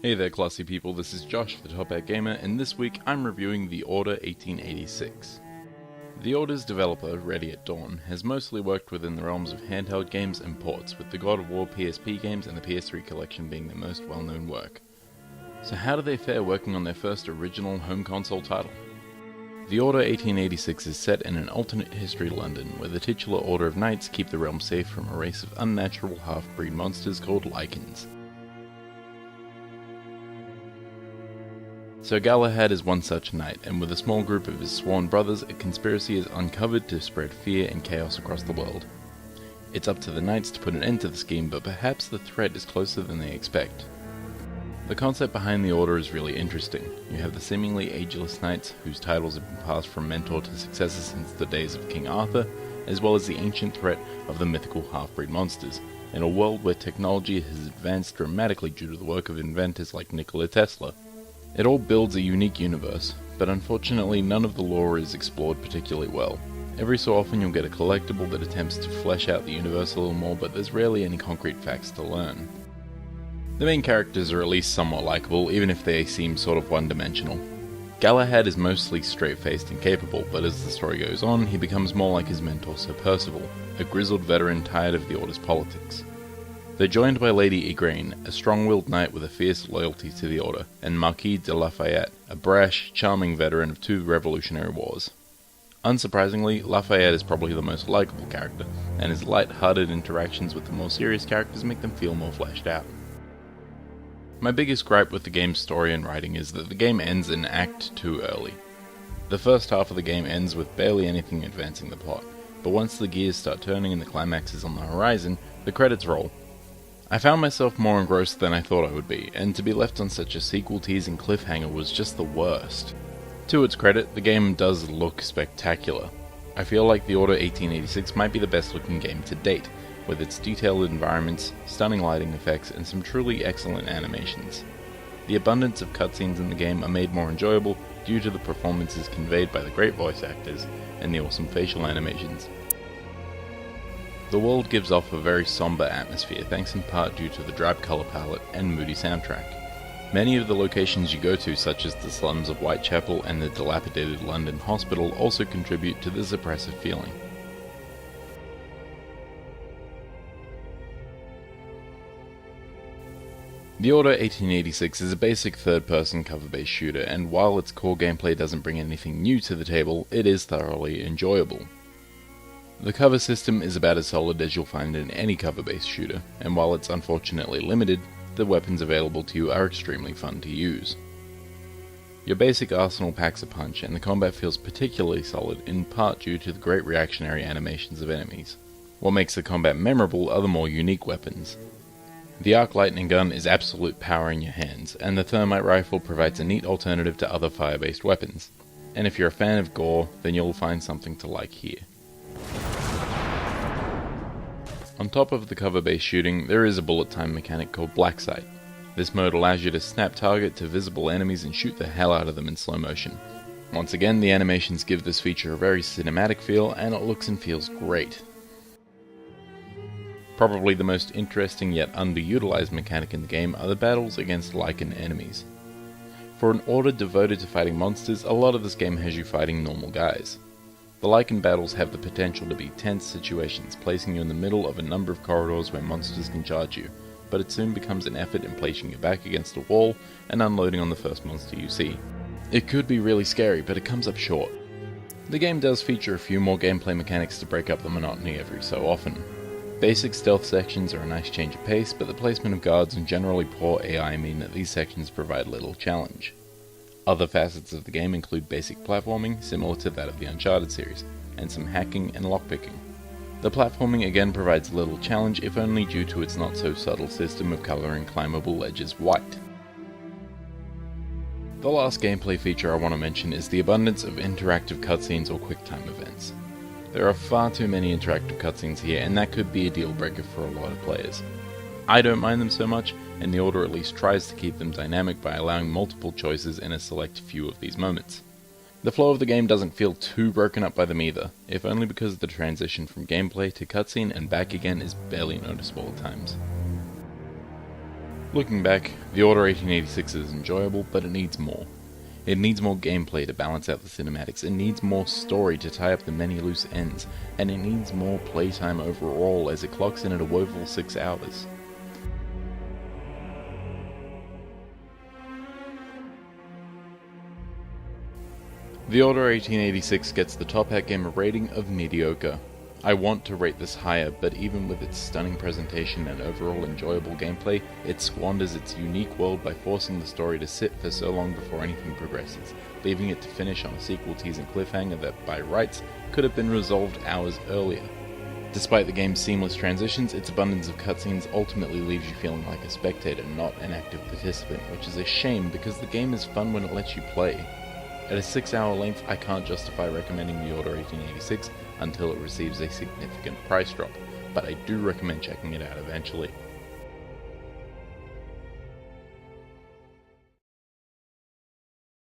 Hey there classy people, this is Josh, the Top Hat Gamer, and this week I'm reviewing The Order 1886. The Order's developer, Ready at Dawn, has mostly worked within the realms of handheld games and ports, with the God of War PSP games and the PS3 collection being their most well-known work. So how do they fare working on their first original home console title? The Order 1886 is set in an alternate history London, where the titular Order of Knights keep the realm safe from a race of unnatural half-breed monsters called Lycans. So Galahad is one such knight, and with a small group of his sworn brothers, a conspiracy is uncovered to spread fear and chaos across the world. It's up to the knights to put an end to the scheme, but perhaps the threat is closer than they expect. The concept behind the Order is really interesting. You have the seemingly ageless knights, whose titles have been passed from mentor to successor since the days of King Arthur, as well as the ancient threat of the mythical half-breed monsters, in a world where technology has advanced dramatically due to the work of inventors like Nikola Tesla. It all builds a unique universe, but unfortunately none of the lore is explored particularly well. Every so often you'll get a collectible that attempts to flesh out the universe a little more, but there's rarely any concrete facts to learn. The main characters are at least somewhat likable, even if they seem sort of one-dimensional. Galahad is mostly straight-faced and capable, but as the story goes on, he becomes more like his mentor Sir Percival, a grizzled veteran tired of the Order's politics. They're joined by Lady Igraine, a strong-willed knight with a fierce loyalty to the Order, and Marquis de Lafayette, a brash, charming veteran of 2 revolutionary wars. Unsurprisingly, Lafayette is probably the most likable character, and his light-hearted interactions with the more serious characters make them feel more fleshed out. My biggest gripe with the game's story and writing is that the game ends an act too early. The first half of the game ends with barely anything advancing the plot, but once the gears start turning and the climax is on the horizon, the credits roll. I found myself more engrossed than I thought I would be, and to be left on such a sequel-teasing cliffhanger was just the worst. To its credit, the game does look spectacular. I feel like The Order 1886 might be the best looking game to date, with its detailed environments, stunning lighting effects, and some truly excellent animations. The abundance of cutscenes in the game are made more enjoyable due to the performances conveyed by the great voice actors and the awesome facial animations. The world gives off a very somber atmosphere, thanks in part due to the drab color palette and moody soundtrack. Many of the locations you go to, such as the slums of Whitechapel and the dilapidated London hospital, also contribute to this oppressive feeling. The Order 1886 is a basic third-person cover-based shooter, and while its core gameplay doesn't bring anything new to the table, it is thoroughly enjoyable. The cover system is about as solid as you'll find in any cover-based shooter, and while it's unfortunately limited, the weapons available to you are extremely fun to use. Your basic arsenal packs a punch, and the combat feels particularly solid, in part due to the great reactionary animations of enemies. What makes the combat memorable are the more unique weapons. The arc lightning gun is absolute power in your hands, and the thermite rifle provides a neat alternative to other fire-based weapons. And if you're a fan of gore, then you'll find something to like here. On top of the cover-based shooting, there is a bullet time mechanic called Black Sight. This mode allows you to snap target to visible enemies and shoot the hell out of them in slow motion. Once again, the animations give this feature a very cinematic feel, and it looks and feels great. Probably the most interesting yet underutilized mechanic in the game are the battles against Lycan enemies. For an Order devoted to fighting monsters, a lot of this game has you fighting normal guys. The Lycan battles have the potential to be tense situations, placing you in the middle of a number of corridors where monsters can charge you, but it soon becomes an effort in placing your back against a wall and unloading on the first monster you see. It could be really scary, but it comes up short. The game does feature a few more gameplay mechanics to break up the monotony every so often. Basic stealth sections are a nice change of pace, but the placement of guards and generally poor AI mean that these sections provide little challenge. Other facets of the game include basic platforming, similar to that of the Uncharted series, and some hacking and lockpicking. The platforming again provides little challenge, if only due to its not so subtle system of colouring climbable ledges white. The last gameplay feature I want to mention is the abundance of interactive cutscenes or QuickTime events. There are far too many interactive cutscenes here, and that could be a deal breaker for a lot of players. I don't mind them so much, and the Order at least tries to keep them dynamic by allowing multiple choices in a select few of these moments. The flow of the game doesn't feel too broken up by them either, if only because the transition from gameplay to cutscene and back again is barely noticeable at times. Looking back, The Order 1886 is enjoyable, but it needs more. It needs more gameplay to balance out the cinematics, it needs more story to tie up the many loose ends, and it needs more playtime overall as it clocks in at a woeful 6 hours. The Order 1886 gets the Top Hat Gamer rating of mediocre. I want to rate this higher, but even with its stunning presentation and overall enjoyable gameplay, it squanders its unique world by forcing the story to sit for so long before anything progresses, leaving it to finish on a sequel-teasing cliffhanger that, by rights, could have been resolved hours earlier. Despite the game's seamless transitions, its abundance of cutscenes ultimately leaves you feeling like a spectator, not an active participant, which is a shame because the game is fun when it lets you play. At a 6-hour length, I can't justify recommending The Order 1886 until it receives a significant price drop, but I do recommend checking it out eventually.